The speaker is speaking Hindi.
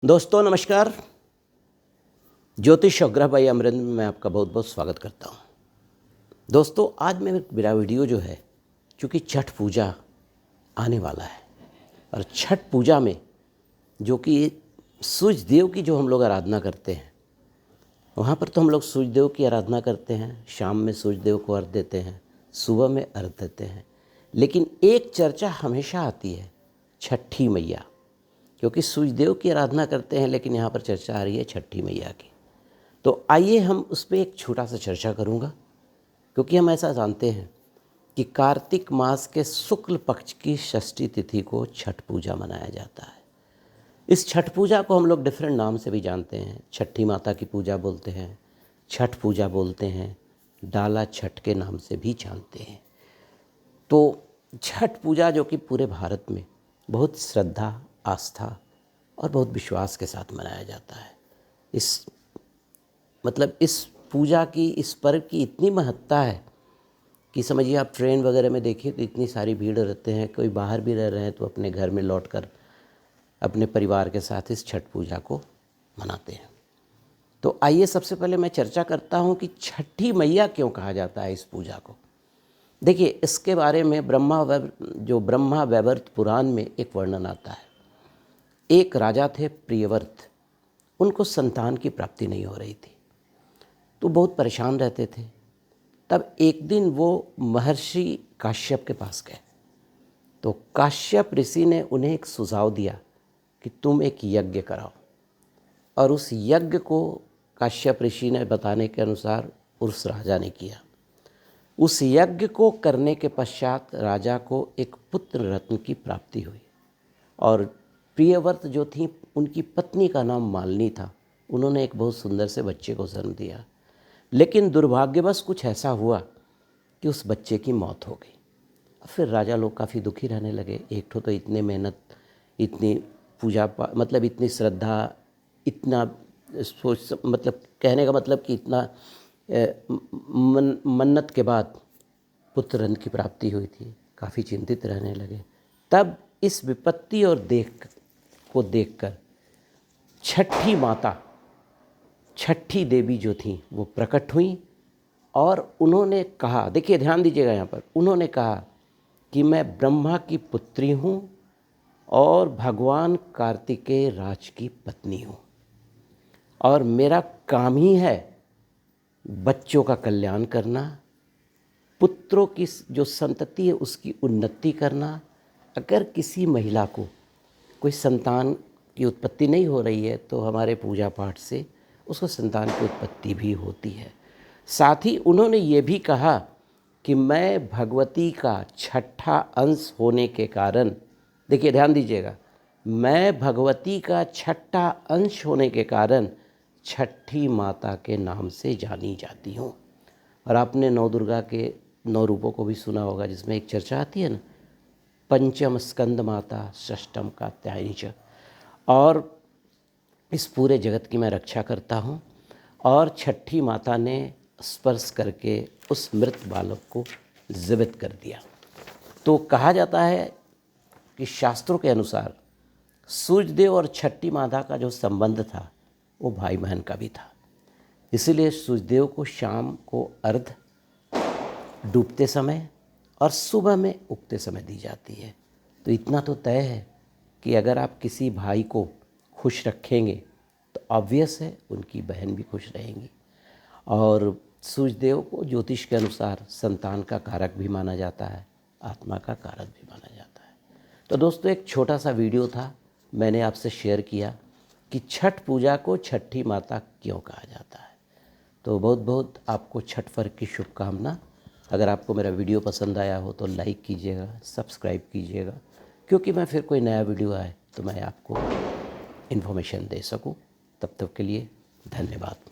दोस्तों नमस्कार। ज्योतिष और ग्रह भाई अमरेंद्र में मैं आपका बहुत बहुत स्वागत करता हूँ। दोस्तों आज मेरा वीडियो जो है, चूँकि छठ पूजा आने वाला है और छठ पूजा में जो कि सूर्य देव की जो हम लोग आराधना करते हैं, वहाँ पर तो हम लोग सूर्य देव की आराधना करते हैं। शाम में सूर्य देव को अर्घ देते हैं, सुबह में अर्घ देते हैं। लेकिन एक चर्चा हमेशा आती है छठी मैया, क्योंकि सूर्य देव की आराधना करते हैं, लेकिन यहाँ पर चर्चा आ रही है छठी मैया की। तो आइए हम उस पर एक छोटा सा चर्चा करूँगा, क्योंकि हम ऐसा जानते हैं कि कार्तिक मास के शुक्ल पक्ष की षष्ठी तिथि को छठ पूजा मनाया जाता है। इस छठ पूजा को हम लोग डिफरेंट नाम से भी जानते हैं। छठी माता की पूजा बोलते हैं, छठ पूजा बोलते हैं, डाला छठ के नाम से भी जानते हैं। तो छठ पूजा जो कि पूरे भारत में बहुत श्रद्धा, आस्था और बहुत विश्वास के साथ मनाया जाता है। इस पूजा की, इस पर्व की इतनी महत्ता है कि समझिए आप ट्रेन वगैरह में देखिए तो इतनी सारी भीड़ रहते हैं। कोई बाहर भी रह रहे हैं तो अपने घर में लौटकर अपने परिवार के साथ इस छठ पूजा को मनाते हैं। तो आइए सबसे पहले मैं चर्चा करता हूँ कि छठी मैया क्यों कहा जाता है इस पूजा को। देखिए, इसके बारे में ब्रह्मा वैवर्त पुराण में एक वर्णन आता है। एक राजा थे प्रियव्रत, उनको संतान की प्राप्ति नहीं हो रही थी, तो बहुत परेशान रहते थे। तब एक दिन वो महर्षि काश्यप के पास गए। तो काश्यप ऋषि ने उन्हें एक सुझाव दिया कि तुम एक यज्ञ कराओ। और उस यज्ञ को काश्यप ऋषि ने बताने के अनुसार उस राजा ने किया। उस यज्ञ को करने के पश्चात राजा को एक पुत्र रत्न की प्राप्ति हुई। और प्रियव्रत जो थी, उनकी पत्नी का नाम मालिनी था। उन्होंने एक बहुत सुंदर से बच्चे को जन्म दिया। लेकिन दुर्भाग्यवश कुछ ऐसा हुआ कि उस बच्चे की मौत हो गई। फिर राजा लोग काफ़ी दुखी रहने लगे। एक तो इतने मेहनत, इतनी पूजा इतनी श्रद्धा, इतना सोच, कहने का मतलब कि इतना मन्नत के बाद पुत्र रत्न की प्राप्ति हुई थी। काफ़ी चिंतित रहने लगे। तब इस विपत्ति और देखकर छठी माता, छठी देवी जो थी वो प्रकट हुई और उन्होंने कहा, देखिए ध्यान दीजिएगा यहाँ पर, उन्होंने कहा कि मैं ब्रह्मा की पुत्री हूँ और भगवान कार्तिकेय राज की पत्नी हूँ, और मेरा काम ही है बच्चों का कल्याण करना, पुत्रों की जो संतति है उसकी उन्नति करना। अगर किसी महिला को कोई संतान की उत्पत्ति नहीं हो रही है तो हमारे पूजा पाठ से उसको संतान की उत्पत्ति भी होती है। साथ ही उन्होंने ये भी कहा कि मैं भगवती का छठा अंश होने के कारण, देखिए ध्यान दीजिएगा, मैं भगवती का छठा अंश होने के कारण छठी माता के नाम से जानी जाती हूँ। और आपने नौ दुर्गा के 9 रूपों को भी सुना होगा, जिसमें एक चर्चा आती है ना, पंचम स्कंद माता षष्ठम कात्यायनी च। और इस पूरे जगत की मैं रक्षा करता हूँ। और छठी माता ने स्पर्श करके उस मृत बालक को जीवित कर दिया। तो कहा जाता है कि शास्त्रों के अनुसार सूर्यदेव और छठी माता का जो संबंध था वो भाई बहन का भी था। इसीलिए सूर्यदेव को शाम को अर्घ डूबते समय और सुबह में उगते समय दी जाती है। तो इतना तो तय है कि अगर आप किसी भाई को खुश रखेंगे तो ऑब्वियस है उनकी बहन भी खुश रहेंगी। और सूर्यदेव को ज्योतिष के अनुसार संतान का कारक भी माना जाता है, आत्मा का कारक भी माना जाता है। तो दोस्तों, एक छोटा सा वीडियो था, मैंने आपसे शेयर किया कि छठ पूजा को छठी माता क्यों कहा जाता है। तो बहुत बहुत आपको छठ पर्व की शुभकामना। अगर आपको मेरा वीडियो पसंद आया हो तो लाइक कीजिएगा, सब्सक्राइब कीजिएगा, क्योंकि मैं फिर कोई नया वीडियो आए तो मैं आपको इन्फॉर्मेशन दे सकूं। तब तक के लिए धन्यवाद।